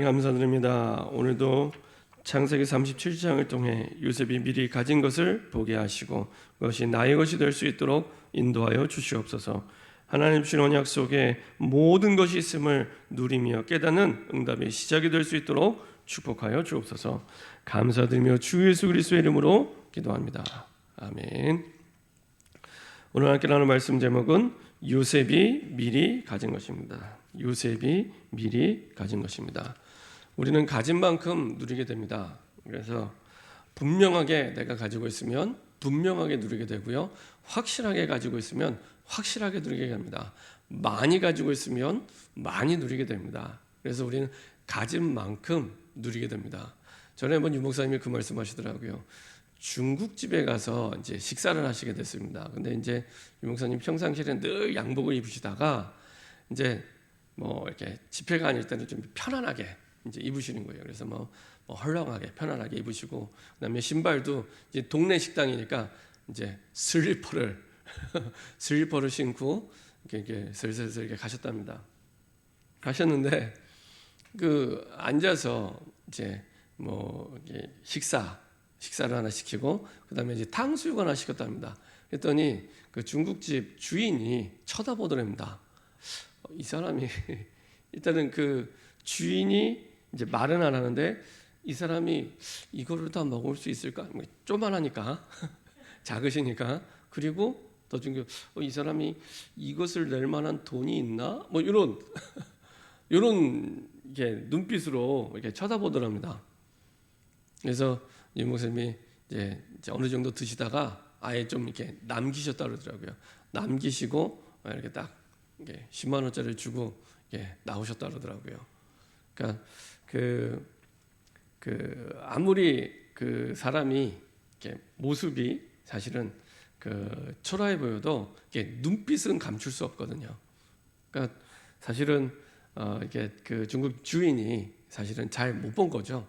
감사드립니다. 오늘도 창세기 37장을 통해 요셉이 미리 가진 것을 보게 하시고 그것이 나의 것이 될 수 있도록 인도하여 주시옵소서. 하나님 주신 언약 속에 모든 것이 있음을 누리며 깨닫는 응답의 시작이 될 수 있도록 축복하여 주옵소서. 감사드리며 주 예수 그리스도의 이름으로 기도합니다. 아멘. 오늘 함께 나눌 말씀 제목은 요셉이 미리 가진 것입니다. 요셉이 미리 가진 것입니다. 우리는 가진 만큼 누리게 됩니다. 그래서 분명하게 내가 가지고 있으면 분명하게 누리게 되고요. 확실하게 가지고 있으면 확실하게 누리게 됩니다. 많이 가지고 있으면 많이 누리게 됩니다. 그래서 우리는 가진 만큼 누리게 됩니다. 전에 한번 유 목사님이 그 말씀하시더라고요. 중국집에 가서 이제 식사를 하시게 됐습니다. 근데 이제 유 목사님 평상시에는 늘 양복을 입으시다가 이제 뭐 이렇게 집회가 아닐 때는 좀 편안하게 이제 입으시는 거예요. 그래서 뭐 헐렁하게 편안하게 입으시고 그다음에 신발도 이제 동네 식당이니까 이제 슬리퍼를 신고 이렇게 슬슬 이렇게 가셨답니다. 가셨는데 그 앉아서 이제 뭐 이렇게 식사를 하나 시키고 그다음에 이제 탕수육 하나 시켰답니다. 그랬더니 그 중국집 주인이 쳐다보더랍니다. 이 사람이 일단은 그 주인이 이제 말은 안 하는데 이 사람이 이거를 다 먹을 수 있을까? 쪼만하니까 작으시니까 그리고 더 중요한 이 사람이 이것을 낼 만한 돈이 있나? 뭐 이런 이렇게 눈빛으로 이렇게 쳐다보더랍니다. 그래서 유 목사님이 이제 어느 정도 드시다가 아예 좀 이렇게 남기셨다 그러더라고요. 남기시고 이렇게 딱 이게 10만 원짜리를 주고 나오셨다 그러더라고요. 그러니까 아무리 그 사람이 이렇게 모습이 사실은 그 초라해 보여도 이렇게 눈빛은 감출 수 없거든요. 그러니까 사실은 이게 그 중국 주인이 사실은 잘 못 본 거죠.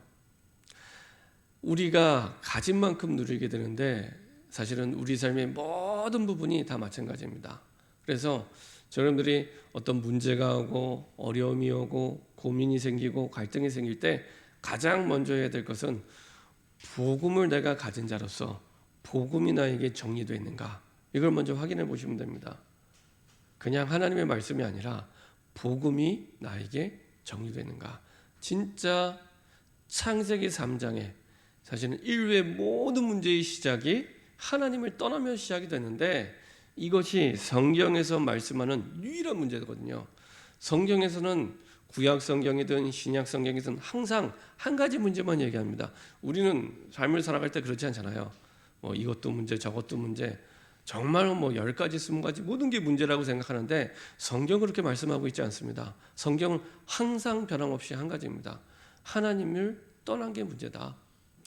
우리가 가진 만큼 누리게 되는데 사실은 우리 삶의 모든 부분이 다 마찬가지입니다. 그래서 여러분들이 어떤 문제가 오고 어려움이 오고 고민이 생기고 갈등이 생길 때 가장 먼저 해야 될 것은 복음을 내가 가진 자로서 복음이 나에게 정리되어 있는가 이걸 먼저 확인해 보시면 됩니다. 그냥 하나님의 말씀이 아니라 복음이 나에게 정리되어 있는가. 진짜 창세기 3장에 사실은 인류의 모든 문제의 시작이 하나님을 떠나며 시작이 되는데 이것이 성경에서 말씀하는 유일한 문제거든요. 성경에서는 구약 성경이든 신약 성경이든 항상 한 가지 문제만 얘기합니다. 우리는 삶을 살아갈 때 그렇지 않잖아요. 뭐 이것도 문제, 저것도 문제, 정말 뭐 10가지, 20가지 모든 게 문제라고 생각하는데 성경은 그렇게 말씀하고 있지 않습니다. 성경은 항상 변함없이 한 가지입니다. 하나님을 떠난 게 문제다.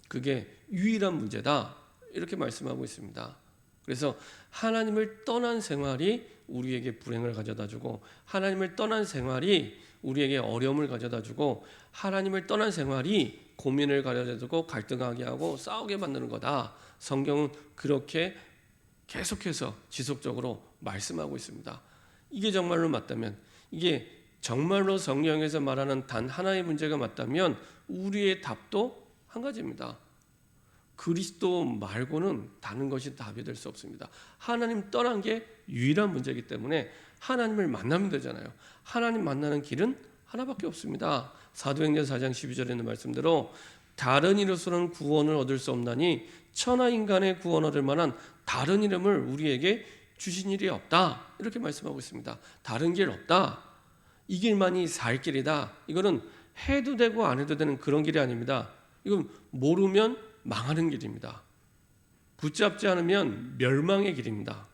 그게 유일한 문제다. 이렇게 말씀하고 있습니다. 그래서 하나님을 떠난 생활이 우리에게 불행을 가져다주고 하나님을 떠난 생활이 우리에게 어려움을 가져다주고 하나님을 떠난 생활이 고민을 가져다주고 갈등하게 하고 싸우게 만드는 거다. 성경은 그렇게 계속해서 지속적으로 말씀하고 있습니다. 이게 정말로 맞다면 이게 정말로 성경에서 말하는 단 하나의 문제가 맞다면 우리의 답도 한 가지입니다. 그리스도 말고는 다른 것이 답이 될 수 없습니다. 하나님 떠난 게 유일한 문제이기 때문에 하나님을 만나면 되잖아요. 하나님 만나는 길은 하나밖에 없습니다. 사도행전 4장 12절에 있는 말씀대로 다른 이로서는 구원을 얻을 수 없나니 천하 인간의 구원 얻을 만한 다른 이름을 우리에게 주신 일이 없다. 이렇게 말씀하고 있습니다. 다른 길 없다. 이 길만이 살 길이다. 이거는 해도 되고 안 해도 되는 그런 길이 아닙니다. 이건 모르면 망하는 길입니다. 붙잡지 않으면 멸망의 길입니다.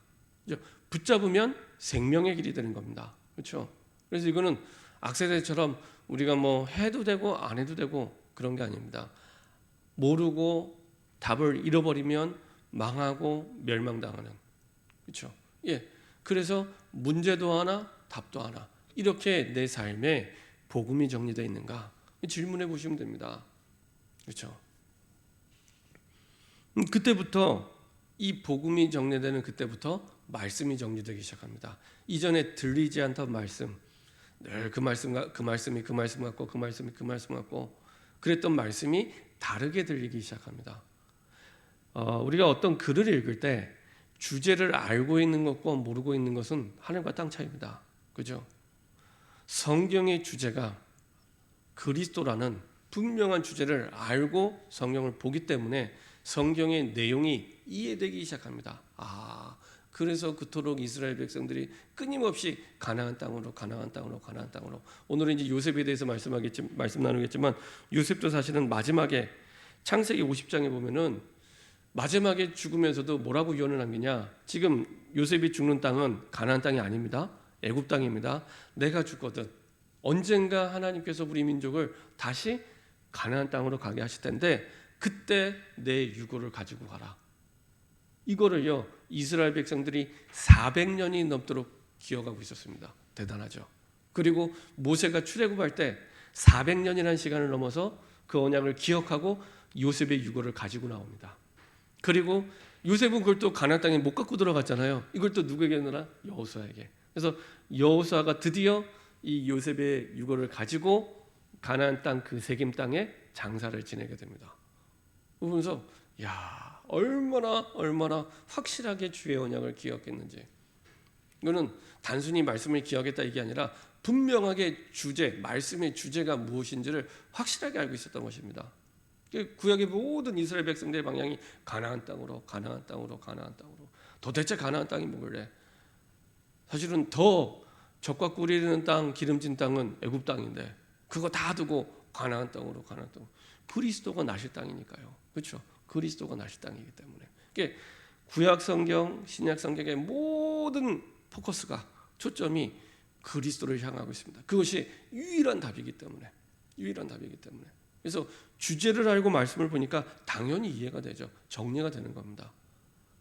붙잡으면 생명의 길이 되는 겁니다. 그렇죠? 그래서 이거는 악세사리처럼 우리가 뭐 해도 되고 안 해도 되고 그런 게 아닙니다. 모르고 답을 잃어버리면 망하고 멸망당하는. 그렇죠? 예. 그래서 문제도 하나, 답도 하나. 이렇게 내 삶에 복음이 정리되어 있는가? 질문해 보시면 됩니다. 그렇죠? 그때부터 이 복음이 정리되는 그때부터 말씀이 정리되기 시작합니다. 이전에 들리지 않던 말씀, 늘 그 말씀과 그 말씀이 그 말씀 같고 그 말씀이 그 말씀 같고 그랬던 말씀이 다르게 들리기 시작합니다. 우리가 어떤 글을 읽을 때 주제를 알고 있는 것과 모르고 있는 것은 하늘과 땅 차이입니다. 그죠? 성경의 주제가 그리스도라는 분명한 주제를 알고 성경을 보기 때문에 성경의 내용이 이해되기 시작합니다. 그래서 그토록 이스라엘 백성들이 끊임없이 가나안 땅으로 오늘은 이제 요셉에 대해서 말씀 나누겠지만 요셉도 사실은 마지막에 창세기 50장에 보면은 마지막에 죽으면서도 뭐라고 유언을 남기냐? 지금 요셉이 죽는 땅은 가나안 땅이 아닙니다. 애굽 땅입니다. 내가 죽거든 언젠가 하나님께서 우리 민족을 다시 가나안 땅으로 가게 하실 텐데 그때 내 유고를 가지고 가라. 이거를요 이스라엘 백성들이 400년이 넘도록 기억하고 있었습니다. 대단하죠. 그리고 모세가 출애굽할 때 400년이라는 시간을 넘어서 그 언약을 기억하고 요셉의 유고를 가지고 나옵니다. 그리고 요셉은 그걸 또 가나안 땅에 못 갖고 들어갔잖아요. 이걸 또 누구에게 넣으라? 여호수아에게. 그래서 여호수아가 드디어 이 요셉의 유고를 가지고 가나안 땅 그 세겜 땅에 장사를 지내게 됩니다. 그러면서 야 얼마나 확실하게 주의 언약을 기억했는지. 이거는 단순히 말씀을 기억했다 이게 아니라 분명하게 말씀의 주제가 무엇인지를 확실하게 알고 있었던 것입니다. 구약의 모든 이스라엘 백성들의 방향이 가나안 땅으로 도대체 가나안 땅이 뭐길래 사실은 더 젖과 꿀이 흐르는 땅 기름진 땅은 애굽 땅인데 그거 다 두고 가나안 땅으로 그리스도가 나실 땅이니까요. 그렇죠? 그리스도가 나실 땅이기 때문에 구약 성경 신약 성경의 모든 포커스가 초점이 그리스도를 향하고 있습니다. 그것이 유일한 답이기 때문에 그래서 주제를 알고 말씀을 보니까 당연히 이해가 되죠. 정리가 되는 겁니다.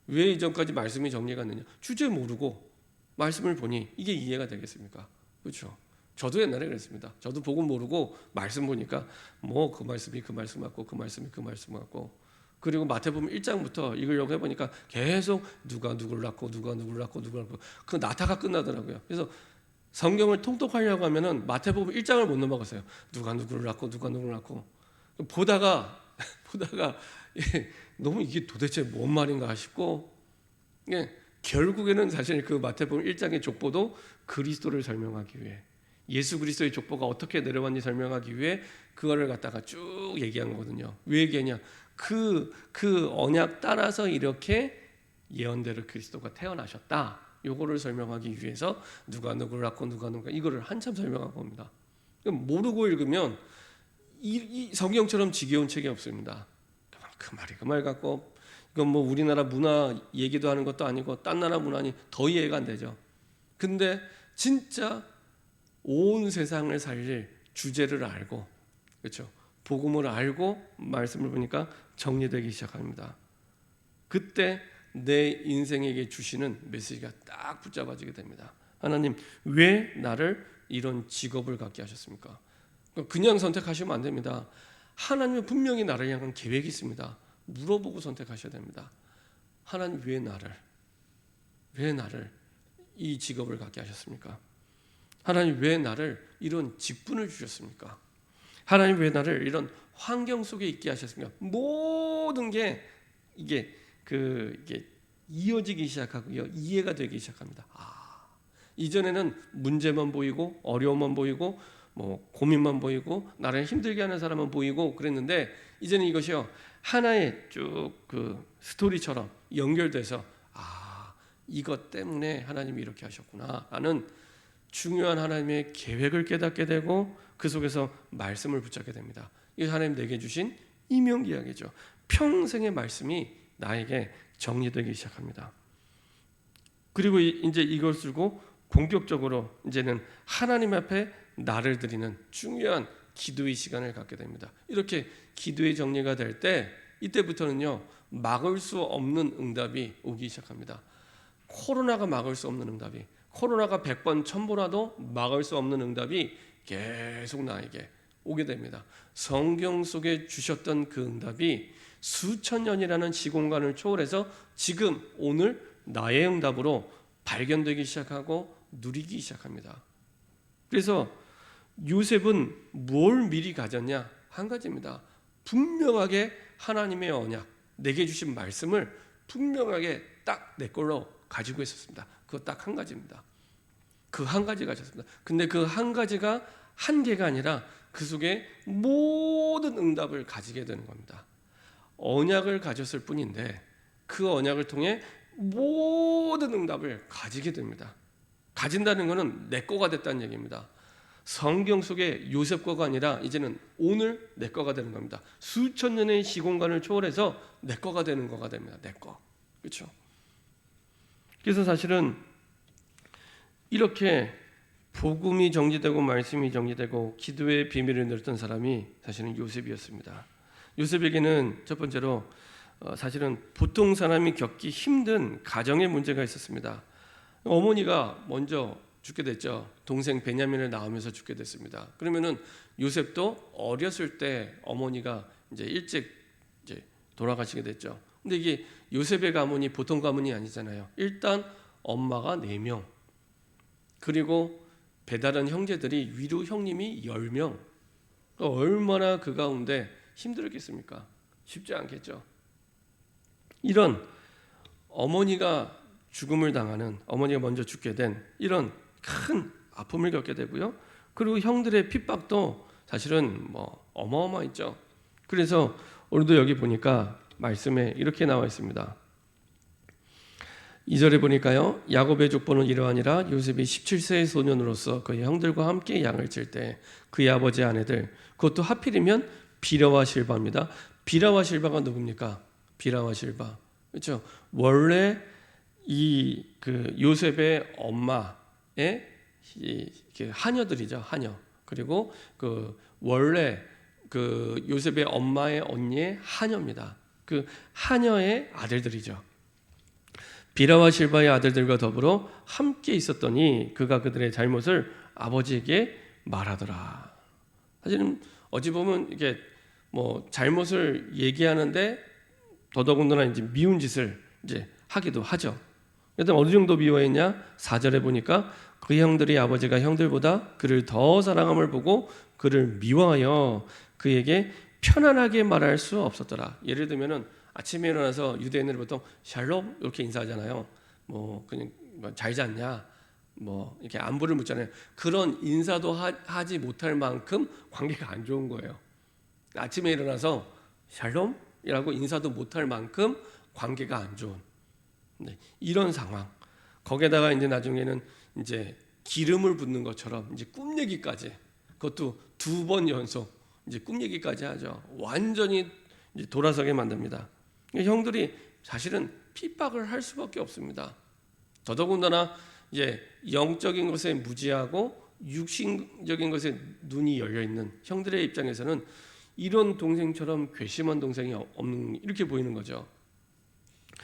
왜 이전까지 말씀이 정리가 안 되냐? 주제 모르고 말씀을 보니 이게 이해가 되겠습니까? 그렇죠? 저도 옛날에 그랬습니다. 저도 복음 모르고 말씀 보니까 뭐 그 말씀이 그 말씀 같고 그 말씀이 그 말씀 같고 그리고 마태복음 1장부터 읽으려고 해보니까 계속 누가 누구를 낳고 그 나타가 끝나더라고요. 그래서 성경을 통독하려고 하면은 마태복음 1장을 못 넘어갔어요. 누가 누구를 낳고 보다가 너무 이게 도대체 뭔 말인가 싶고 결국에는 사실 그 마태복음 1장의 족보도 그리스도를 설명하기 위해 예수 그리스도의 족보가 어떻게 내려왔는지 설명하기 위해 그거를 갖다가 쭉 얘기한 거거든요. 왜 얘기하냐? 그 언약 따라서 이렇게 예언대로 그리스도가 태어나셨다. 요거를 설명하기 위해서 누가 누구를 낳고 이거를 한참 설명한 겁니다. 모르고 읽으면 이 성경처럼 지겨운 책이 없습니다. 그 말 같고 이건 뭐 우리나라 문화 얘기도 하는 것도 아니고 딴 나라 문화니 더 이해가 안 되죠. 근데 진짜 온 세상을 살릴 주제를 알고 그렇죠? 복음을 알고 말씀을 보니까 정리되기 시작합니다. 그때 내 인생에게 주시는 메시지가 딱 붙잡아지게 됩니다. 하나님 왜 나를 이런 직업을 갖게 하셨습니까? 그냥 선택하시면 안 됩니다. 하나님은 분명히 나를 향한 계획이 있습니다. 물어보고 선택하셔야 됩니다. 하나님 왜 나를 이 직업을 갖게 하셨습니까? 하나님 왜 나를 이런 직분을 주셨습니까? 하나님 왜 나를 이런 환경 속에 있게 하셨습니까? 모든 게 이게 이어지기 시작하고요. 이해가 되기 시작합니다. 이전에는 문제만 보이고 어려움만 보이고 뭐 고민만 보이고 나를 힘들게 하는 사람만 보이고 그랬는데 이제는 이것이요. 하나의 쭉 그 스토리처럼 연결돼서 이것 때문에 하나님이 이렇게 하셨구나 라는 중요한 하나님의 계획을 깨닫게 되고 그 속에서 말씀을 붙잡게 됩니다. 이게 하나님 내게 주신 이명기약이죠. 평생의 말씀이 나에게 정리되기 시작합니다. 그리고 이제 이걸 쓰고 본격적으로 이제는 하나님 앞에 나를 드리는 중요한 기도의 시간을 갖게 됩니다. 이렇게 기도의 정리가 될 때 이때부터는요 막을 수 없는 응답이 오기 시작합니다. 코로나가 막을 수 없는 응답이 코로나가 100번 1000번이라도 막을 수 없는 응답이 계속 나에게 오게 됩니다. 성경 속에 주셨던 그 응답이 수천 년이라는 시공간을 초월해서 지금 오늘 나의 응답으로 발견되기 시작하고 누리기 시작합니다. 그래서 요셉은 뭘 미리 가졌냐? 한 가지입니다. 분명하게 하나님의 언약, 내게 주신 말씀을 분명하게 딱 내 걸로 가지고 있었습니다. 그거 딱 한 가지입니다. 그 한 가지 가졌습니다. 근데 그 한 가지가 한계가 아니라 그 속에 모든 응답을 가지게 되는 겁니다. 언약을 가졌을 뿐인데 그 언약을 통해 모든 응답을 가지게 됩니다. 가진다는 것은 내 거가 됐다는 얘기입니다. 성경 속에 요셉 거가 아니라 이제는 오늘 내 거가 되는 겁니다. 수천 년의 시공간을 초월해서 내 거가 되는 거가 됩니다. 내 거. 그렇죠? 그래서 사실은 이렇게 복음이 정리되고 말씀이 정리되고 기도의 비밀을 누렸던 사람이 사실은 요셉이었습니다. 요셉에게는 첫 번째로 사실은 보통 사람이 겪기 힘든 가정의 문제가 있었습니다. 어머니가 먼저 죽게 됐죠. 동생 베냐민을 낳으면서 죽게 됐습니다. 그러면은 요셉도 어렸을 때 어머니가 이제 일찍 이제 돌아가시게 됐죠. 근데 이게 요셉의 가문이 보통 가문이 아니잖아요. 일단 엄마가 4명, 그리고 배다른 형제들이 위로 형님이 10명. 얼마나 그 가운데 힘들었겠습니까? 쉽지 않겠죠. 이런 어머니가 죽음을 당하는, 어머니가 먼저 죽게 된 이런 큰 아픔을 겪게 되고요. 그리고 형들의 핍박도 사실은 뭐 어마어마했죠. 그래서 오늘도 여기 보니까 말씀에 이렇게 나와 있습니다. 2절에 보니까요, 야곱의 족보는 이러하니라. 요셉이 17세의 소년으로서 그의 형들과 함께 양을 칠 때 그의 아버지 아내들, 그것도 하필이면 비라와 실바입니다. 비라와 실바가 누굽니까? 비라와 실바, 그렇죠? 원래 이 그 요셉의 엄마의 하녀들이죠, 하녀. 그리고 그 원래 그 요셉의 엄마의 언니의 하녀입니다. 그 하녀의 아들들이죠. 비라와 실바의 아들들과 더불어 함께 있었더니 그가 그들의 잘못을 아버지에게 말하더라. 사실은 어찌 보면 이게 뭐 잘못을 얘기하는데 더더군다나 이제 미운 짓을 이제 하기도 하죠. 일단 어느 정도 미워했냐? 4절에 보니까 그 형들이 아버지가 형들보다 그를 더 사랑함을 보고 그를 미워하여 그에게 편안하게 말할 수 없었더라. 예를 들면은 아침에 일어나서 유대인들은 보통 샬롬 이렇게 인사하잖아요. 뭐 그냥 잘 잤냐, 뭐 이렇게 안부를 묻잖아요. 그런 인사도 하지 못할 만큼 관계가 안 좋은 거예요. 아침에 일어나서 샬롬이라고 인사도 못할 만큼 관계가 안 좋은, 네, 이런 상황. 거기에다가 이제 나중에는 이제 기름을 붓는 것처럼 이제 꿈 얘기까지, 그것도 2번 연속 이제 꿈 얘기까지 하죠. 완전히 이제 돌아서게 만듭니다. 형들이 사실은 핍박을 할 수밖에 없습니다. 더더군다나 이제 영적인 것에 무지하고 육신적인 것에 눈이 열려 있는 형들의 입장에서는 이런 동생처럼 괘씸한 동생이 없는, 이렇게 보이는 거죠.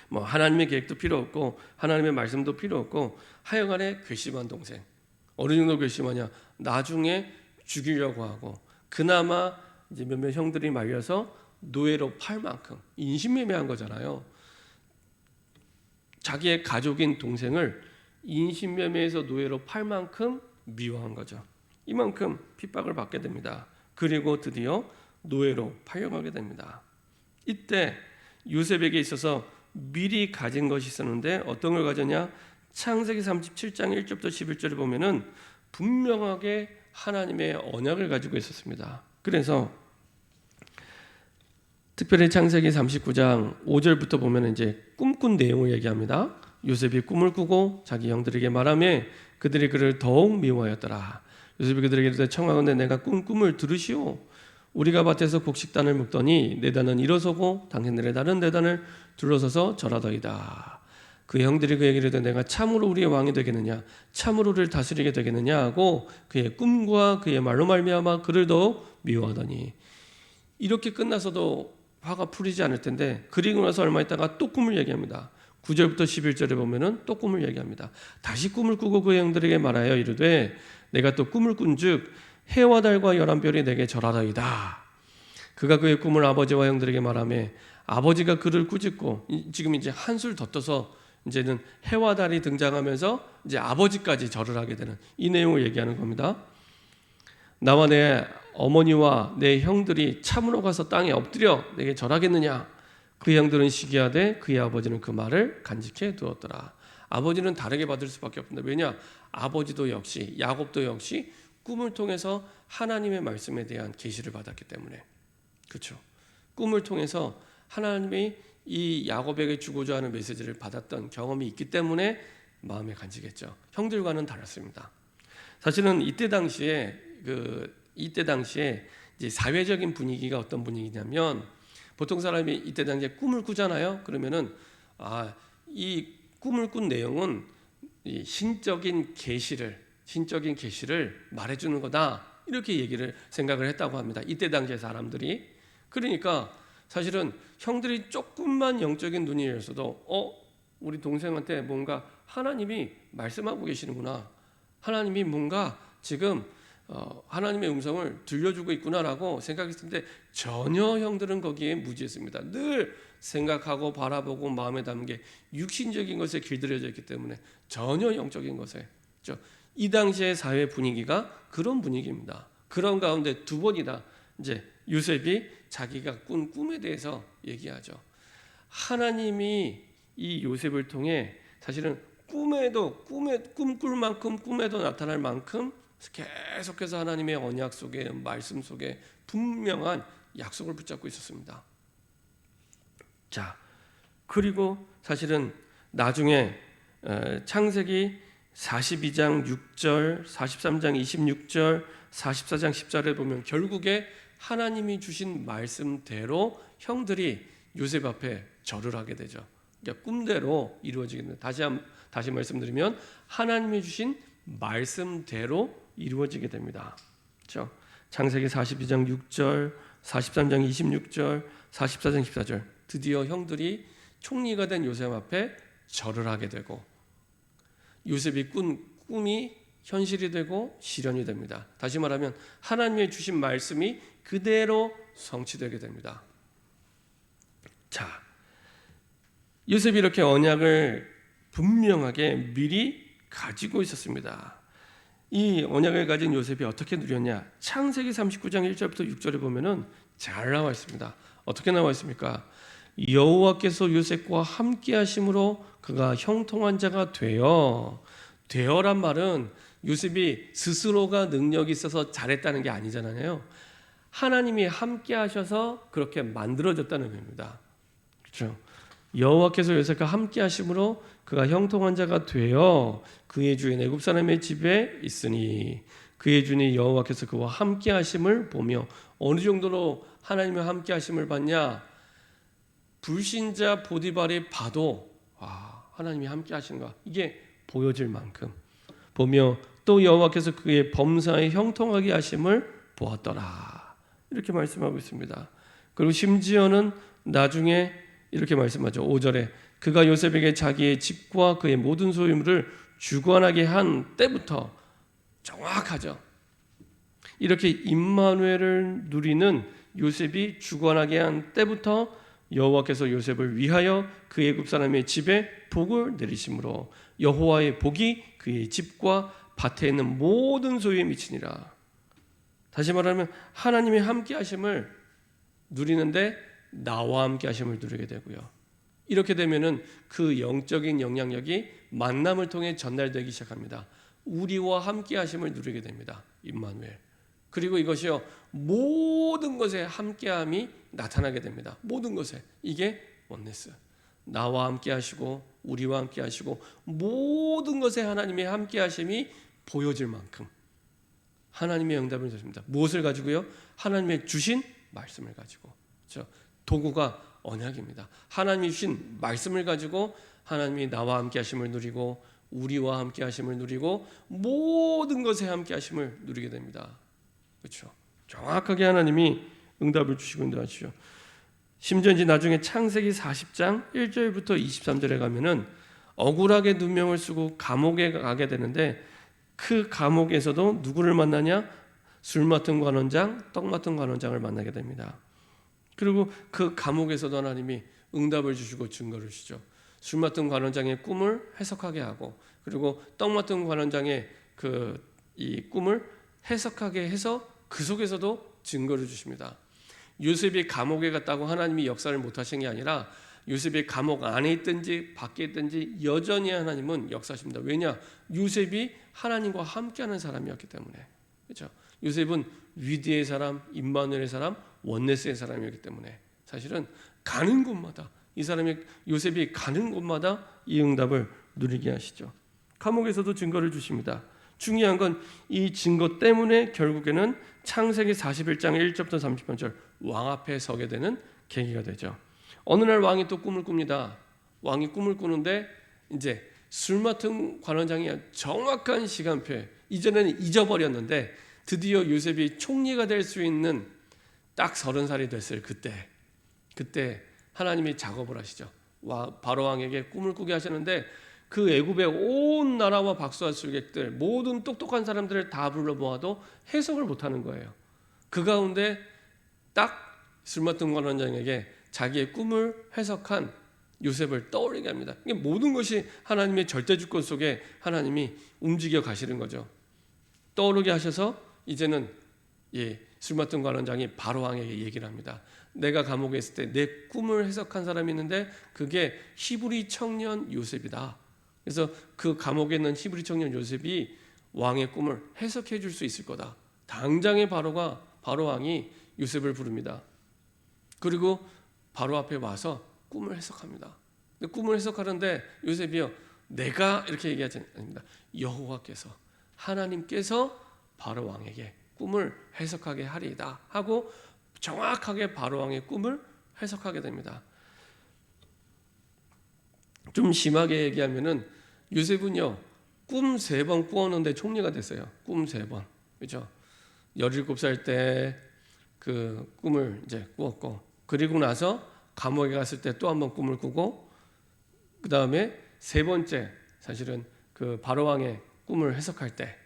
뭐 하나님의 계획도 필요 없고 하나님의 말씀도 필요 없고 하여간에 괘씸한 동생. 어느 정도 괘씸하냐? 나중에 죽이려고 하고 그나마 이제 몇몇 형들이 말려서 노예로 팔 만큼 인신매매한 거잖아요. 자기의 가족인 동생을 인신매매해서 노예로 팔 만큼 미워한 거죠. 이만큼 핍박을 받게 됩니다. 그리고 드디어 노예로 팔려가게 됩니다. 이때 요셉에게 있어서 미리 가진 것이 있었는데 어떤 걸 가졌냐? 창세기 37장 1절부터 11절에 보면은 분명하게 하나님의 언약을 가지고 있었습니다. 그래서 특별히 창세기 39장 5절부터 보면 이제 꿈꾼 내용을 얘기합니다. 요셉이 꿈을 꾸고 자기 형들에게 말하며 그들이 그를 더욱 미워하였더라. 요셉이 그들에게 이르되 청하건대 내가 꾼 꿈을 들으시오. 우리가 밭에서 곡식단을 묶더니 내 단은 일어서고 당신들의 단은 내 단을 둘러서서 절하더이다. 그 형들이 그에게 이르되 내가 참으로 우리의 왕이 되겠느냐, 참으로 우리를 다스리게 되겠느냐 하고 그의 꿈과 그의 말로 말미암아 그를 더욱 미워하더니, 이렇게 끝나서도 화가 풀리지 않을 텐데 그리고 나서 얼마 있다가 또 꿈을 얘기합니다. 9절부터 11절에 보면은 또 꿈을 얘기합니다. 다시 꿈을 꾸고 그 형들에게 말하여 이르되 내가 또 꿈을 꾼즉 해와 달과 11별이 내게 절하더이다. 그가 그의 꿈을 아버지와 형들에게 말하며 아버지가 그를 꾸짖고, 지금 이제 한술 더 떠서 이제는 해와 달이 등장하면서 이제 아버지까지 절을 하게 되는 이 내용을 얘기하는 겁니다. 나와 내 어머니와 내 형들이 참으로 가서 땅에 엎드려 내게 절하겠느냐? 그 형들은 시기하되 그의 아버지는 그 말을 간직해 두었더라. 아버지는 다르게 받을 수밖에 없습니다. 왜냐? 아버지도 역시 야곱도 역시 꿈을 통해서 하나님의 말씀에 대한 계시를 받았기 때문에. 그렇죠. 꿈을 통해서 하나님이 이 야곱에게 주고자 하는 메시지를 받았던 경험이 있기 때문에 마음에 간직했죠. 형들과는 달랐습니다. 사실은 이때 당시에 이제 사회적인 분위기가 어떤 분위기냐면, 보통 사람이 이때 당시에 꿈을 꾸잖아요. 그러면은 이 꿈을 꾼 내용은 이 신적인 계시를 말해주는 거다, 이렇게 생각을 했다고 합니다. 이때 당시의 사람들이. 그러니까 사실은 형들이 조금만 영적인 눈이 열려서도 우리 동생한테 뭔가 하나님이 말씀하고 계시는구나, 하나님이 뭔가 지금 하나님의 음성을 들려주고 있구나라고 생각했을 때 전혀 형들은 거기에 무지했습니다. 늘 생각하고 바라보고 마음에 담은 게 육신적인 것에 길들여져 있기 때문에 전혀 영적인 것에, 이 당시의 사회 분위기가 그런 분위기입니다. 그런 가운데 두 번이나 이제 요셉이 자기가 꾼 꿈에 대해서 얘기하죠. 하나님이 이 요셉을 통해 사실은 꿈꿀 만큼 꿈에도 나타날 만큼 계속해서 하나님의 언약 속에, 말씀 속에 분명한 약속을 붙잡고 있었습니다. 자, 그리고 사실은 나중에 창세기 42장 6절, 43장 26절, 44장 10절에 보면 결국에 하나님이 주신 말씀대로 형들이 요셉 앞에 절을 하게 되죠. 그러니까 꿈대로 이루어지게 됩니다. 다시 말씀드리면 하나님이 주신 말씀대로 이루어지게 됩니다. 그렇죠? 창세기 42장 6절, 43장 26절, 44장 14절, 드디어 형들이 총리가 된 요셉 앞에 절을 하게 되고 요셉이 꾼 꿈이 현실이 되고 실현이 됩니다. 다시 말하면 하나님의 주신 말씀이 그대로 성취되게 됩니다. 자, 요셉이 이렇게 언약을 분명하게 미리 가지고 있었습니다. 이 언약을 가진 요셉이 어떻게 누렸냐? 창세기 39장 1절부터 6절에 보면은 잘 나와 있습니다. 어떻게 나와 있습니까? 여호와께서 요셉과 함께 하심으로 그가 형통한 자가 되어란 말은 요셉이 스스로가 능력이 있어서 잘했다는 게 아니잖아요. 하나님이 함께 하셔서 그렇게 만들어졌다는 의미입니다. 그렇죠? 여호와께서 요셉과 함께 하심으로 그가 형통한 자가 되어 그의 주인 애굽 사람의 집에 있으니 그의 주인 여호와께서 그와 함께 하심을 보며. 어느 정도로 하나님의 함께 하심을 봤냐? 불신자 보디발이 봐도 하나님이 함께 하시는가, 이게 보여질 만큼 보며 또 여호와께서 그의 범사에 형통하게 하심을 보았더라, 이렇게 말씀하고 있습니다. 그리고 심지어는 나중에 이렇게 말씀하죠. 5절에 그가 요셉에게 자기의 집과 그의 모든 소유물을 주관하게 한 때부터, 정확하죠. 이렇게 임마누엘을 누리는 요셉이 주관하게 한 때부터 여호와께서 요셉을 위하여 그 애굽 사람의 집에 복을 내리심으로 여호와의 복이 그의 집과 밭에 있는 모든 소유에 미치니라. 다시 말하면 하나님의 함께 하심을 누리는데 나와 함께 하심을 누리게 되고요. 이렇게 되면은 그 영적인 영향력이 만남을 통해 전달되기 시작합니다. 우리와 함께 하심을 누리게 됩니다. 임마누엘. 그리고 이것이요, 모든 것에 함께함이 나타나게 됩니다. 모든 것에. 이게 원네스. 나와 함께 하시고 우리와 함께 하시고 모든 것에 하나님의 함께 하심이 보여질 만큼 하나님의 응답을 주십니다. 무엇을 가지고요? 하나님의 주신 말씀을 가지고. 그렇죠? 도구가 언약입니다. 하나님이 주신 말씀을 가지고 하나님이 나와 함께 하심을 누리고 우리와 함께 하심을 누리고 모든 것에 함께 하심을 누리게 됩니다. 그렇죠? 정확하게 하나님이 응답을 주시고 인도하시죠. 심지어 이제 나중에 창세기 40장 1절부터 23절에 가면은 억울하게 누명을 쓰고 감옥에 가게 되는데 그 감옥에서도 누구를 만나냐? 술 맡은 관원장, 떡 맡은 관원장을 만나게 됩니다. 그리고 그 감옥에서도 하나님이 응답을 주시고 증거를 주시죠. 술 맡은 관원장의 꿈을 해석하게 하고 그리고 떡 맡은 관원장의 이 꿈을 해석하게 해서 그 속에서도 증거를 주십니다. 요셉이 감옥에 갔다고 하나님이 역사를 못하신 게 아니라 요셉이 감옥 안에 있든지 밖에 있든지 여전히 하나님은 역사하십니다. 왜냐? 요셉이 하나님과 함께하는 사람이었기 때문에. 그렇죠? 요셉은 위대의 사람, 임마누엘의 사람, 원네스의 사람이었기 때문에 사실은 가는 곳마다 이 사람이 요셉이 가는 곳마다 이 응답을 누리게 하시죠. 감옥에서도 증거를 주십니다. 중요한 건 이 증거 때문에 결국에는 창세기 41장 1절부터 30절 왕 앞에 서게 되는 계기가 되죠. 어느 날 왕이 또 꿈을 꿉니다. 왕이 꿈을 꾸는데 이제 술 맡은 관원장이 정확한 시간표에 이전에는 잊어버렸는데 드디어 요셉이 총리가 될 수 있는 딱 30살이 됐을 그때 하나님이 작업을 하시죠. 바로 왕에게 꿈을 꾸게 하셨는데 그 애굽의 온 나라와 박수와 술객들 모든 똑똑한 사람들을 다 불러 모아도 해석을 못하는 거예요. 그 가운데 딱 술 맡은 관원장에게 자기의 꿈을 해석한 요셉을 떠올리게 합니다. 이게 모든 것이 하나님의 절대 주권 속에 하나님이 움직여 가시는 거죠. 떠오르게 하셔서 이제는 술 맡은 관원장이 바로 왕에게 얘기를 합니다. 내가 감옥에 있을 때 내 꿈을 해석한 사람이 있는데 그게 히브리 청년 요셉이다. 그래서 그 감옥에 있는 히브리 청년 요셉이 왕의 꿈을 해석해 줄 수 있을 거다. 당장의 바로 왕이 요셉을 부릅니다. 그리고 바로 앞에 와서 꿈을 해석합니다. 꿈을 해석하는데 요셉이요, 내가 이렇게 얘기하지 않습니다. 여호와께서 하나님께서 바로 왕에게 꿈을 해석하게 하리이다 하고 정확하게 바로 왕의 꿈을 해석하게 됩니다. 좀 심하게 얘기하면은 요셉은요 꿈 3번 꾸었는데 총리가 됐어요. 꿈 3번. 그렇죠? 17살 때 그 꿈을 이제 꾸었고, 그리고 나서 감옥에 갔을 때 또 한 번 꿈을 꾸고, 그 다음에 3번째 사실은 그 바로 왕의 꿈을 해석할 때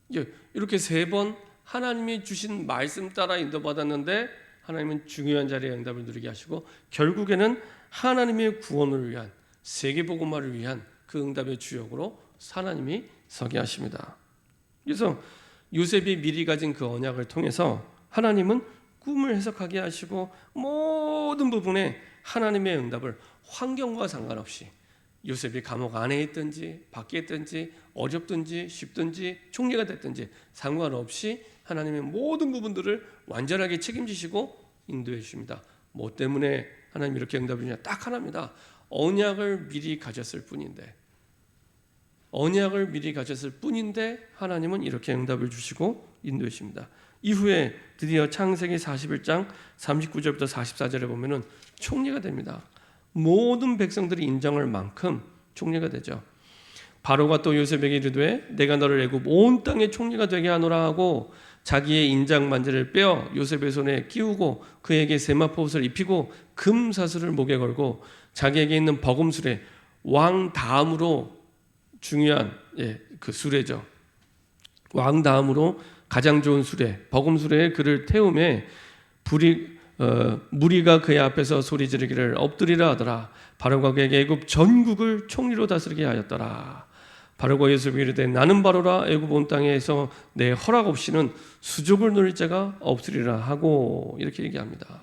이렇게 3번 하나님이 주신 말씀 따라 인도받았는데 하나님은 중요한 자리에 응답을 누리게 하시고 결국에는 하나님의 구원을 위한 세계복음화를 위한 그 응답의 주역으로 하나님이 서게 하십니다. 그래서 요셉이 미리 가진 그 언약을 통해서 하나님은 꿈을 해석하게 하시고 모든 부분에 하나님의 응답을 환경과 상관없이 요셉이 감옥 안에 있든지 밖에 있든지 어렵든지 쉽든지 총리가 됐든지 상관없이 하나님의 모든 부분들을 완전하게 책임지시고 인도해 주십니다. 뭐 때문에 하나님 이렇게 응답을 주냐? 딱 하나입니다. 언약을 미리 가졌을 뿐인데 하나님은 이렇게 응답을 주시고 인도해 주십니다. 이후에 드디어 창세기 41장 39절부터 44절에 보면은 총리가 됩니다. 모든 백성들이 인정할 만큼 총리가 되죠. 바로가 또 요셉에게 이르되 내가 너를 애굽 온 땅의 총리가 되게 하노라 하고 자기의 인장 반지를 빼어 요셉의 손에 끼우고 그에게 세마포 옷을 입히고 금 사슬을 목에 걸고 자기에게 있는 버금술에 왕 다음으로 중요한 그 수레죠. 왕 다음으로 가장 좋은 수레 버금수레에 그를 태우매 무리가 그의 앞에서 소리 지르기를 엎드리라 하더라. 바로가 그에게 애굽 전국을 총리로 다스리게 하였더라. 바로가 요셉에게 이르되 나는 바로라 애굽 온 땅에서 내 허락 없이는 수족을 누릴 자가 없으리라 하고 이렇게 얘기합니다.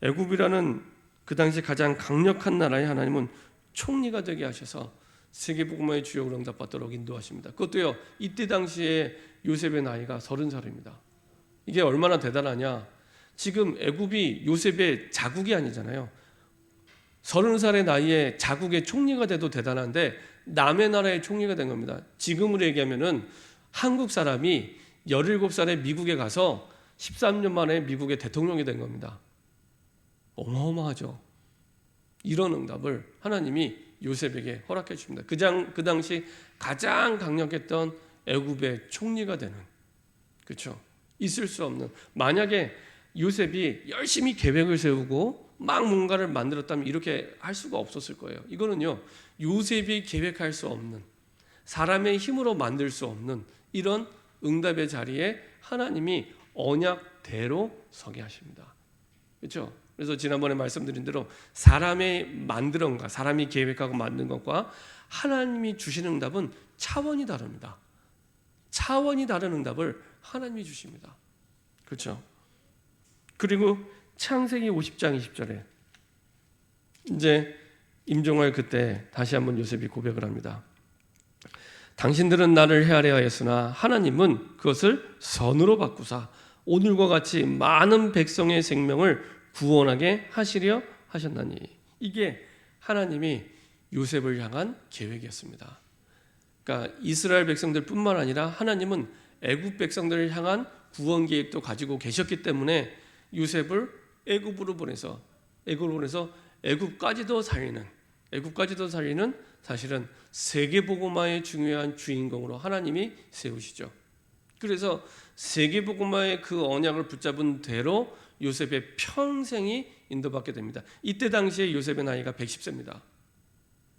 애굽이라는 그 당시 가장 강력한 나라의 하나님은 총리가 되게 하셔서 세계복음화의 주역으로 응답받도록 인도하십니다. 그것도요 이때 당시에 요셉의 나이가 30살입니다. 이게 얼마나 대단하냐? 지금 애굽이 요셉의 자국이 아니잖아요. 30살의 나이에 자국의 총리가 돼도 대단한데 남의 나라의 총리가 된 겁니다. 지금으로 얘기하면은 한국 사람이 17살에 미국에 가서 13년 만에 미국의 대통령이 된 겁니다. 어마어마하죠. 이런 응답을 하나님이 요셉에게 허락해 줍니다. 그 당시 가장 강력했던 애굽의 총리가 되는, 그렇죠? 있을 수 없는, 만약에 요셉이 열심히 계획을 세우고 막 뭔가를 만들었다면 이렇게 할 수가 없었을 거예요. 이거는요 요셉이 계획할 수 없는, 사람의 힘으로 만들 수 없는 이런 응답의 자리에 하나님이 언약대로 서게 하십니다. 그렇죠? 그래서 지난번에 말씀드린 대로 사람이 만드는 것, 사람이 계획하고 만든 것과 하나님이 주시는 응답은 차원이 다릅니다. 차원이 다른 응답을 하나님이 주십니다. 그렇죠? 그리고 창세기 50장 20절에 이제 임종할 그때 다시 한번 요셉이 고백을 합니다. 당신들은 나를 헤아려 하였으나 하나님은 그것을 선으로 바꾸사 오늘과 같이 많은 백성의 생명을 구원하게 하시려 하셨나니. 이게 하나님이 요셉을 향한 계획이었습니다. 그러니까 이스라엘 백성들뿐만 아니라 하나님은 애굽 백성들을 향한 구원 계획도 가지고 계셨기 때문에 요셉을 애굽으로 보내서 애굽까지도 살리는 사실은 세계복음화의 중요한 주인공으로 하나님이 세우시죠. 그래서 세계복음화의 그 언약을 붙잡은 대로 요셉의 평생이 인도받게 됩니다. 이때 당시에 요셉의 나이가 110세입니다.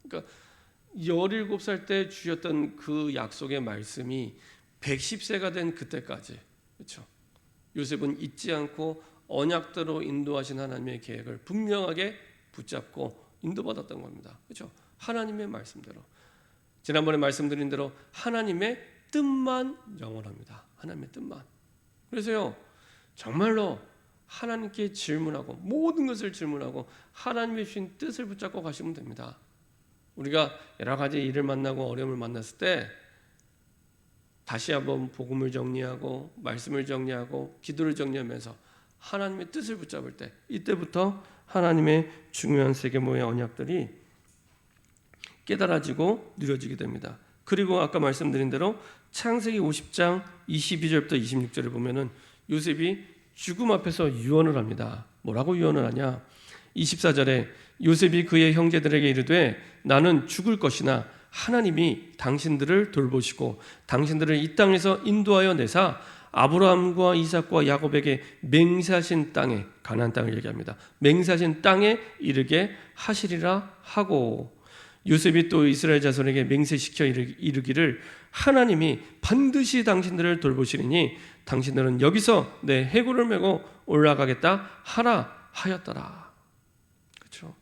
그러니까 17살 때 주셨던 그 약속의 말씀이 110세가 된 그때까지, 그렇죠? 요셉은 잊지 않고 언약대로 인도하신 하나님의 계획을 분명하게 붙잡고 인도받았던 겁니다. 그렇죠? 하나님의 말씀대로. 지난번에 말씀드린 대로 하나님의 뜻만 영원합니다. 하나님의 뜻만. 그래서요, 정말로 하나님께 질문하고 모든 것을 질문하고 하나님의 주신 뜻을 붙잡고 가시면 됩니다. 우리가 여러 가지 일을 만나고 어려움을 만났을 때 다시 한번 복음을 정리하고 말씀을 정리하고 기도를 정리하면서 하나님의 뜻을 붙잡을 때, 이때부터 하나님의 중요한 세계모의 언약들이 깨달아지고 누려지게 됩니다. 그리고 아까 말씀드린 대로 창세기 50장 22절부터 26절을 보면은 요셉이 죽음 앞에서 유언을 합니다. 뭐라고 유언을 하냐? 24절에 요셉이 그의 형제들에게 이르되 나는 죽을 것이나 하나님이 당신들을 돌보시고 당신들을 이 땅에서 인도하여 내사 아브라함과 이삭과 야곱에게 맹세하신 땅에, 가나안 땅을 얘기합니다. 맹세하신 땅에 이르게 하시리라 하고, 요셉이 또 이스라엘 자손에게 맹세시켜 이르기를 하나님이 반드시 당신들을 돌보시리니 당신들은 여기서 내 해골을 메고 올라가겠다 하라 하였더라. 그렇죠?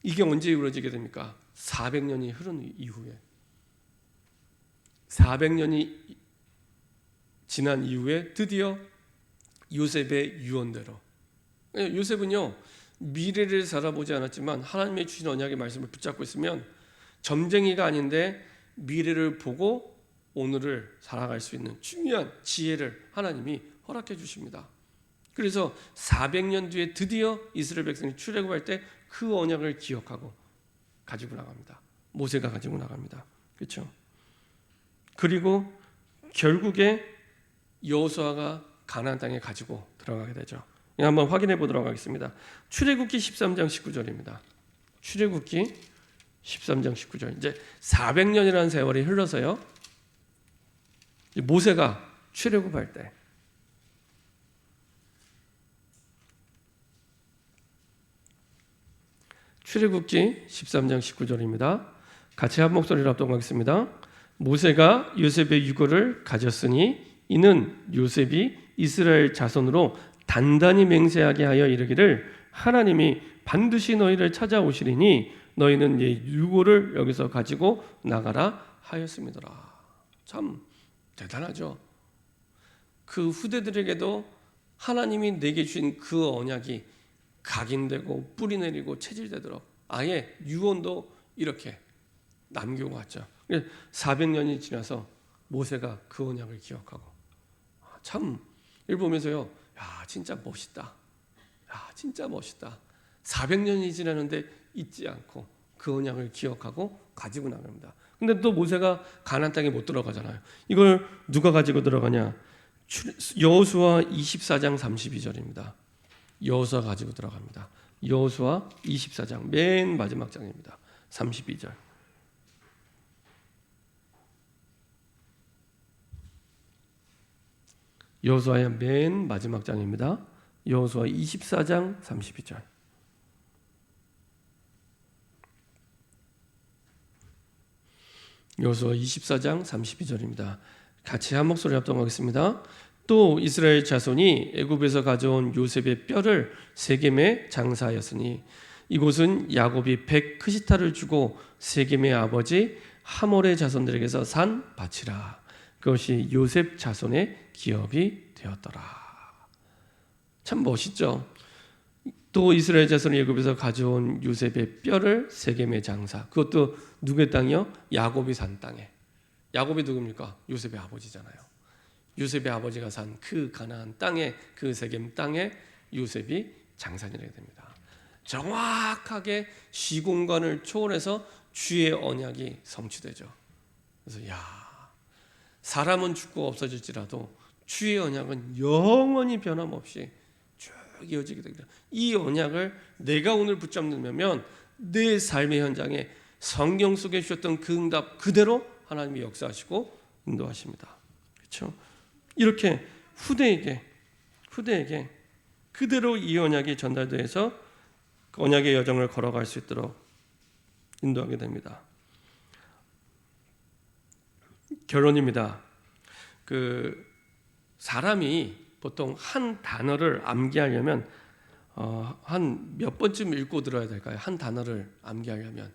이게 언제 이루어지게 됩니까? 400년이 흐른 이후에, 400년이 지난 이후에 드디어 요셉의 유언대로. 요셉은요, 미래를 살아보지 않았지만 하나님의 주신 언약의 말씀을 붙잡고 있으면 점쟁이가 아닌데 미래를 보고 오늘을 살아갈 수 있는 중요한 지혜를 하나님이 허락해 주십니다. 그래서 400년 뒤에 드디어 이스라엘 백성이 출애굽할 때 그 언약을 기억하고 가지고 나갑니다. 모세가 가지고 나갑니다. 그렇죠? 그리고 결국에 여호수아가 가나안 땅에 가지고 들어가게 되죠. 한번 확인해 보도록 하겠습니다. 출애굽기 13장 19절입니다. 출애굽기 13장 19절. 이제 400년이라는 세월이 흘러서요, 모세가 출애굽할 때 출애굽기 13장 19절입니다. 같이 한 목소리로 합독하겠습니다. 모세가 요셉의 유고를 가졌으니 이는 요셉이 이스라엘 자손으로 단단히 맹세하게 하여 이르기를 하나님이 반드시 너희를 찾아오시리니 너희는 이 유고를 여기서 가지고 나가라 하였음이더라. 참 대단하죠. 그 후대들에게도 하나님이 내게 주신 그 언약이 각인되고 뿌리내리고 체질되도록 아예 유언도 이렇게 남기고 갔죠. 400년이 지나서 모세가 그 언약을 기억하고, 참 이걸 보면서요, 야 진짜 멋있다. 야 진짜 멋있다. 400년이 지나는데 잊지 않고 그 언약을 기억하고 가지고 나갑니다. 근데 또 모세가 가나안 땅에 못 들어가잖아요. 이걸 누가 가지고 들어가냐? 여호수아 24장 32절입니다. 여호수아 가지고 들어갑니다. 여호수아 24장 맨 마지막 장입니다. 32절. 여호수아의 맨 마지막 장입니다. 여호수아 24장 32절. 여호수아 24장 32절입니다. 같이 한 목소리 합동하겠습니다. 또 이스라엘 자손이 애굽에서 가져온 요셉의 뼈를 세겜에 장사하였으니 이곳은 야곱이 100 크시타를 주고 세겜의 아버지 하몰의 자손들에게서 산 밭이라. 그것이 요셉 자손의 기업이 되었더라. 참 멋있죠. 또 이스라엘 자손이 애굽에서 가져온 요셉의 뼈를 세겜에 장사. 그것도 누구의 땅이요? 야곱이 산 땅에. 야곱이 누굽니까? 요셉의 아버지잖아요. 요셉의 아버지가 산 그 가나안 땅에, 그 세겜 땅에 요셉이 장사를 하게 됩니다. 정확하게 시공간을 초월해서 주의 언약이 성취되죠. 그래서 사람은 죽고 없어질지라도 주의 언약은 영원히 변함없이 쭉 이어지게 됩니다. 이 언약을 내가 오늘 붙잡는다면 내 삶의 현장에 성경 속에 주셨던 그 응답 그대로 하나님이 역사하시고 인도하십니다. 그렇죠? 이렇게 후대에게 그대로 이 언약이 전달돼서 그 언약의 여정을 걸어갈 수 있도록 인도하게 됩니다. 결론입니다. 그 사람이 보통 한 단어를 암기하려면 한 몇 번쯤 읽고 들어야 될까요? 한 단어를 암기하려면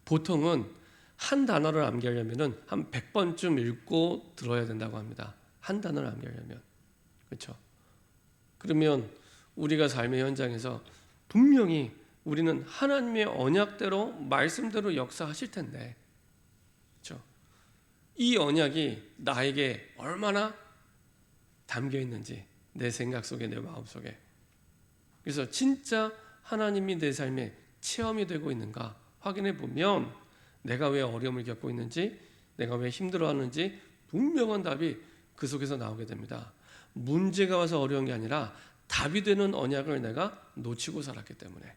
보통은 한 단어를 암기하려면은 한 100번쯤 읽고 들어야 된다고 합니다. 한 단어를 암기하려면. 그렇죠? 그러면 우리가 삶의 현장에서 분명히 우리는 하나님의 언약대로 말씀대로 역사하실 텐데, 그렇죠? 이 언약이 나에게 얼마나 담겨 있는지 내 생각 속에, 내 마음 속에. 그래서 진짜 하나님이 내 삶에 체험이 되고 있는가 확인해 보면 내가 왜 어려움을 겪고 있는지, 내가 왜 힘들어하는지 분명한 답이 그 속에서 나오게 됩니다. 문제가 와서 어려운 게 아니라 답이 되는 언약을 내가 놓치고 살았기 때문에,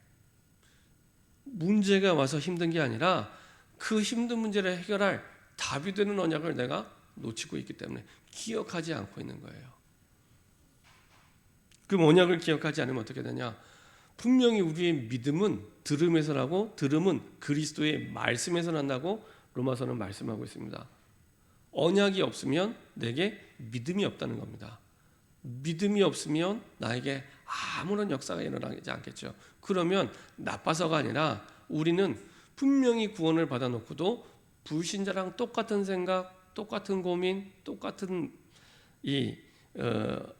문제가 와서 힘든 게 아니라 그 힘든 문제를 해결할 답이 되는 언약을 내가 놓치고 있기 때문에 기억하지 않고 있는 거예요. 그 언약을 기억하지 않으면 어떻게 되냐? 분명히 우리의 믿음은 들음에서 나고 들음은 그리스도의 말씀에서 난다고 로마서는 말씀하고 있습니다. 언약이 없으면 내게 믿음이 없다는 겁니다. 믿음이 없으면 나에게 아무런 역사가 일어나지 않겠죠. 그러면 나빠서가 아니라 우리는 분명히 구원을 받아놓고도 불신자랑 똑같은 생각, 똑같은 고민, 똑같은 이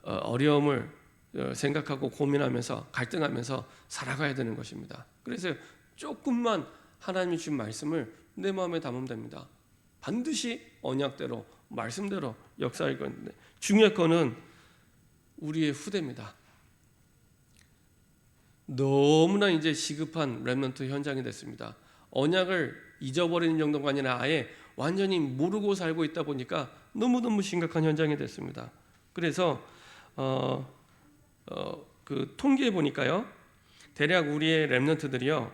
어려움을 생각하고 고민하면서 갈등하면서 살아가야 되는 것입니다. 그래서 조금만 하나님이 주신 말씀을 내 마음에 담으면 됩니다. 반드시 언약대로 말씀대로 역사할 건데, 중요한 거는 우리의 후대입니다. 너무나 이제 시급한 렘넌트 현장이 됐습니다. 언약을 잊어버리는 정도가 아니라 아예 완전히 모르고 살고 있다 보니까 너무너무 심각한 현장이 됐습니다. 그래서 그 통계에 보니까요, 대략 우리의 렘넌트들이요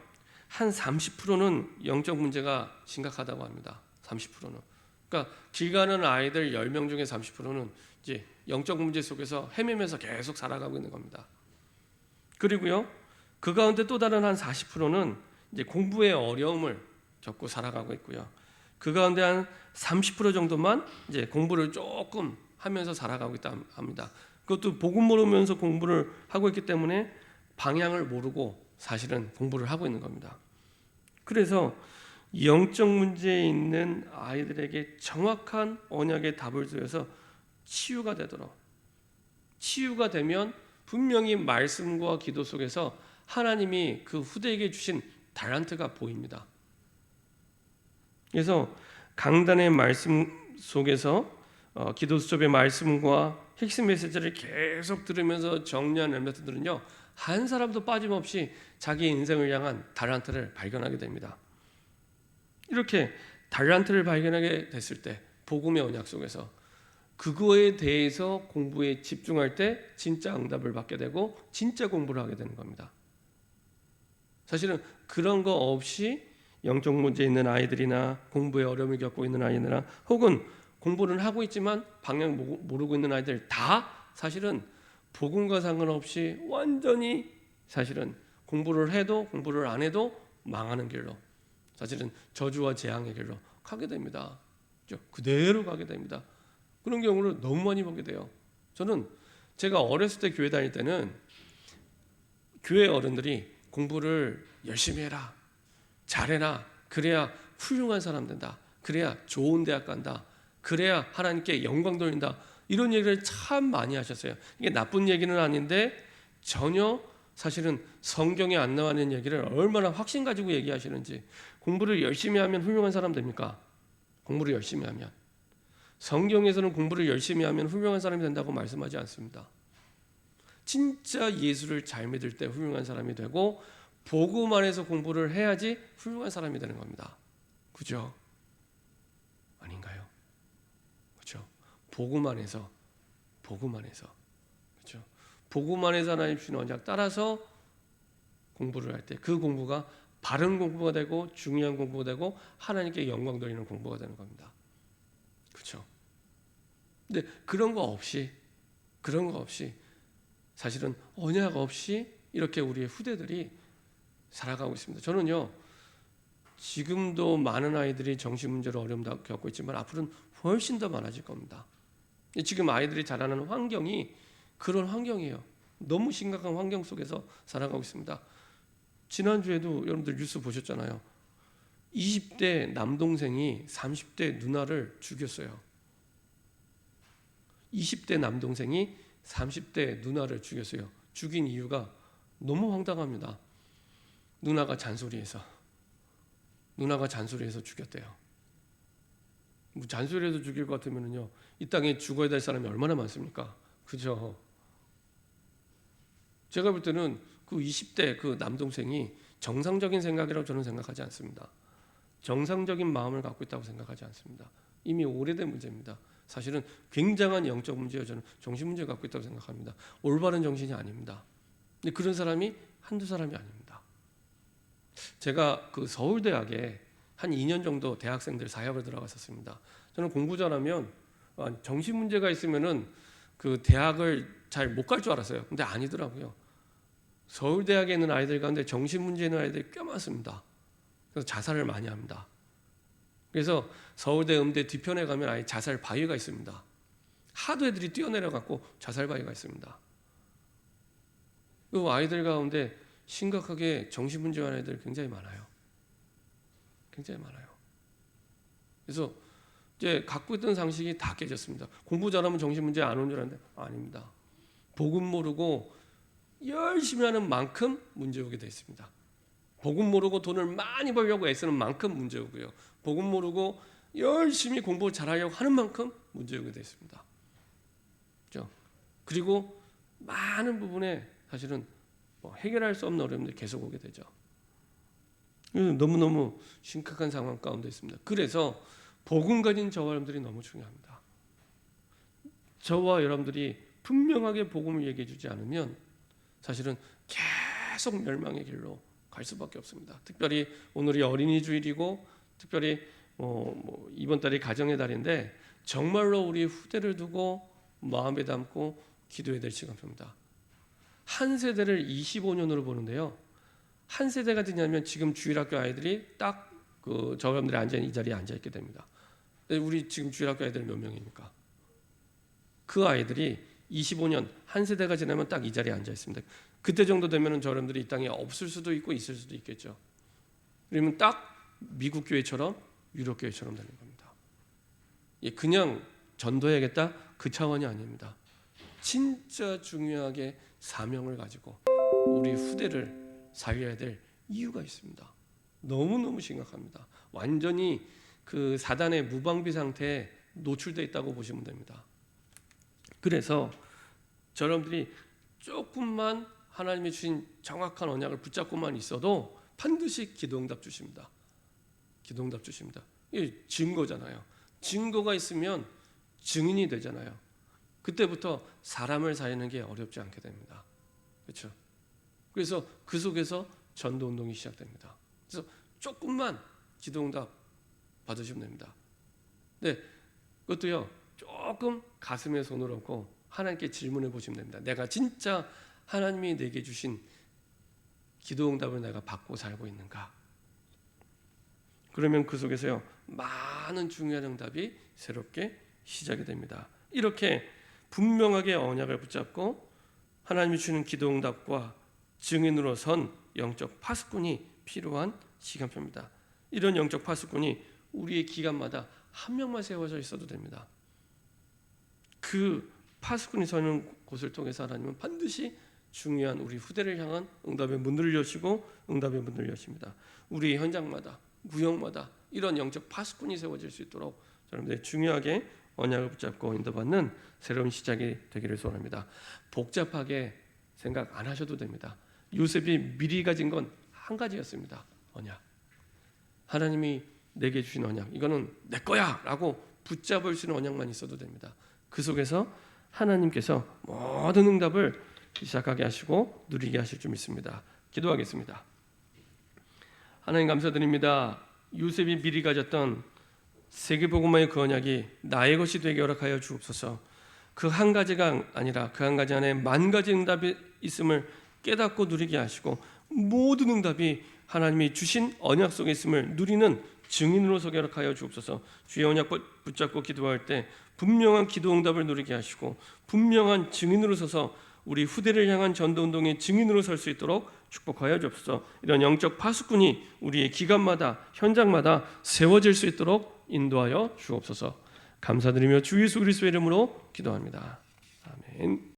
한 30%는 영적 문제가 심각하다고 합니다. 30%는. 그러니까 길 가는 아이들 10명 중에 30%는 이제 영적 문제 속에서 헤매면서 계속 살아가고 있는 겁니다. 그리고요, 그 가운데 또 다른 한 40%는 이제 공부의 어려움을 겪고 살아가고 있고요. 그 가운데 한 30% 정도만 이제 공부를 조금 하면서 살아가고 있다 합니다. 그것도 복음 모르면서 공부를 하고 있기 때문에 방향을 모르고 사실은 공부를 하고 있는 겁니다. 그래서 영적 문제에 있는 아이들에게 정확한 언약의 답을 주어서 치유가 되도록, 치유가 되면 분명히 말씀과 기도 속에서 하나님이 그 후대에게 주신 달란트가 보입니다. 그래서 강단의 말씀 속에서 기도 수첩의 말씀과 핵심 메시지를 계속 들으면서 정리한 렘넌트들은요 한 사람도 빠짐없이 자기 인생을 향한 달란트를 발견하게 됩니다. 이렇게 달란트를 발견하게 됐을 때 복음의 언약 속에서 그거에 대해서 공부에 집중할 때 진짜 응답을 받게 되고 진짜 공부를 하게 되는 겁니다. 사실은 그런 거 없이 영적 문제 있는 아이들이나 공부에 어려움을 겪고 있는 아이들이나 혹은 공부를 하고 있지만 방향 모르고 있는 아이들 다 사실은 복음과 상관없이 완전히 사실은 공부를 해도 공부를 안 해도 망하는 길로, 사실은 저주와 재앙의 길로 가게 됩니다. 그대로 가게 됩니다. 그런 경우를 너무 많이 보게 돼요. 저는 제가 어렸을 때 교회 다닐 때는 교회 어른들이 공부를 열심히 해라, 잘해라, 그래야 훌륭한 사람 된다, 그래야 좋은 대학 간다. 그래야 하나님께 영광 돌린다. 이런 얘기를 참 많이 하셨어요. 이게 나쁜 얘기는 아닌데 전혀 사실은 성경에 안 나오는 얘기를 얼마나 확신 가지고 얘기하시는지. 공부를 열심히 하면 훌륭한 사람 됩니까? 공부를 열심히 하면. 성경에서는 공부를 열심히 하면 훌륭한 사람이 된다고 말씀하지 않습니다. 진짜 예수를 잘 믿을 때 훌륭한 사람이 되고 복음 안에서 공부를 해야지 훌륭한 사람이 되는 겁니다. 그죠? 아닌가요? 그죠? 복음 안에서 그죠? 복음 안에서 하나님 주신 언약 따라서 공부를 할 때 그 공부가 바른 공부가 되고 중요한 공부가 되고 하나님께 영광 돌리는 공부가 되는 겁니다. 그렇죠? 근데 그런 거 없이 사실은 언약 없이 이렇게 우리의 후대들이 살아가고 있습니다. 저는요, 지금도 많은 아이들이 정신 문제로 어려움 겪고 있지만 앞으로는 훨씬 더 많아질 겁니다. 지금 아이들이 자라는 환경이 그런 환경이에요. 너무 심각한 환경 속에서 살아가고 있습니다. 지난주에도 여러분들 뉴스 보셨잖아요. 20대 남동생이 30대 누나를 죽였어요. 20대 남동생이 30대 누나를 죽였어요. 죽인 이유가 너무 황당합니다. 누나가 잔소리해서 죽였대요. 뭐 잔소리해서 죽일 것 같으면요, 이 땅에 죽어야 될 사람이 얼마나 많습니까? 그죠? 제가 볼 때는 그 20대 그 남동생이 정상적인 생각이라고 저는 생각하지 않습니다. 정상적인 마음을 갖고 있다고 생각하지 않습니다. 이미 오래된 문제입니다. 사실은 굉장한 영적 문제예요. 저는 정신 문제 갖고 있다고 생각합니다. 올바른 정신이 아닙니다. 근데 그런 사람이 한두 사람이 아닙니다. 제가 그 서울대학에 한 2년 정도 대학생들 사역을 들어갔었습니다. 저는 공부 잘하면 정신 문제가 있으면은 그 대학을 잘 못 갈 줄 알았어요. 근데 아니더라고요. 서울대학에 있는 아이들 가운데 정신 문제 있는 아이들이 꽤 많습니다. 그래서 자살을 많이 합니다. 그래서 서울대 음대 뒤편에 가면 아예 자살 바위가 있습니다. 하도 애들이 뛰어내려갖고 자살 바위가 있습니다. 그 아이들 가운데 심각하게 정신 문제가 있는 아이들 굉장히 많아요. 굉장히 많아요. 그래서 이제 갖고 있던 상식이 다 깨졌습니다. 공부 잘하면 정신 문제 안 온 줄 알았는데 아닙니다. 복음 모르고 열심히 하는 만큼 문제 오게 돼 있습니다. 복음 모르고 돈을 많이 벌려고 애쓰는 만큼 문제 오고요. 복음 모르고 열심히 공부 잘하려고 하는 만큼 문제 오게 돼 있습니다. 그렇죠? 그리고 많은 부분에 사실은 해결할 수 없는 어려움들이 계속 오게 되죠. 너무너무 심각한 상황 가운데 있습니다. 그래서 복음 가진 저와 여러분들이 너무 중요합니다. 저와 여러분들이 분명하게 복음을 얘기해 주지 않으면 사실은 계속 멸망의 길로 갈 수밖에 없습니다. 특별히 오늘이 어린이 주일이고 특별히 이번 달이 가정의 달인데 정말로 우리 후대를 두고 마음에 담고 기도해야 될 시간표입니다. 한 세대를 25년으로 보는데요. 한 세대가 되냐면 지금 주일학교 아이들이 딱 저 여러분들이 앉아 이 자리에 앉아 있게 됩니다. 우리 지금 주일학교 아이들 몇 명입니까? 그 아이들이 25년 한 세대가 지나면 딱 이 자리에 앉아 있습니다. 그때 정도 되면은 저 여러분들이 이 땅에 없을 수도 있고 있을 수도 있겠죠. 그러면 딱 미국 교회처럼 유럽 교회처럼 되는 겁니다. 그냥 전도해야겠다 그 차원이 아닙니다. 진짜 중요하게 사명을 가지고 우리 후대를 살려야 될 이유가 있습니다. 너무너무 심각합니다. 완전히 그 사단의 무방비 상태에 노출되어 있다고 보시면 됩니다. 그래서 여러분들이 조금만 하나님이 주신 정확한 언약을 붙잡고만 있어도 반드시 기도응답 주십니다. 기도응답 주십니다. 이게 증거잖아요. 증거가 있으면 증인이 되잖아요. 그때부터 사람을 살리는 게 어렵지 않게 됩니다. 그렇죠? 그래서 그 속에서 전도 운동이 시작됩니다. 그래서 조금만 기도응답 받으시면 됩니다. 네, 그것도요. 조금 가슴에 손을 얹고 하나님께 질문해 보시면 됩니다. 내가 진짜 하나님이 내게 주신 기도응답을 내가 받고 살고 있는가? 그러면 그 속에서요. 많은 중요한 응답이 새롭게 시작이 됩니다. 이렇게 분명하게 언약을 붙잡고 하나님이 주는 기도응답과 증인으로 선 영적 파수꾼이 필요한 시간표입니다. 이런 영적 파수꾼이 우리의 기간마다 한 명만 세워져 있어도 됩니다. 그 파수꾼이 서는 곳을 통해서 하나님은 반드시 중요한 우리 후대를 향한 응답의 문들을 여시고 응답의 문들을 여십니다. 우리 현장마다 구역마다 이런 영적 파수꾼이 세워질 수 있도록 여러분들이 중요하게 언약을 붙잡고 인도받는 새로운 시작이 되기를 소원합니다. 복잡하게 생각 안 하셔도 됩니다. 요셉이 미리 가진 건 한 가지였습니다. 언약. 하나님이 내게 주신 언약, 이거는 내 거야 라고 붙잡을 수 있는 언약만 있어도 됩니다. 그 속에서 하나님께서 모든 응답을 시작하게 하시고 누리게 하실 줄 믿습니다. 기도하겠습니다. 하나님 감사드립니다. 요셉이 미리 가졌던 세계복음화의 그 언약이 나의 것이 되게 허락하여 주옵소서. 그 한 가지가 아니라 그 한 가지 안에 만 가지 응답이 있음을 깨닫고 누리게 하시고 모든 응답이 하나님이 주신 언약 속에 있음을 누리는 증인으로 서게 허락하여 주옵소서. 주의 언약 붙잡고 기도할 때 분명한 기도 응답을 누리게 하시고 분명한 증인으로 서서 우리 후대를 향한 전도운동의 증인으로 설 수 있도록 축복하여 주옵소서. 이런 영적 파수꾼이 우리의 기간마다 현장마다 세워질 수 있도록 인도하여 주옵소서. 감사드리며 주 예수 그리스도의 이름으로 기도합니다. 아멘.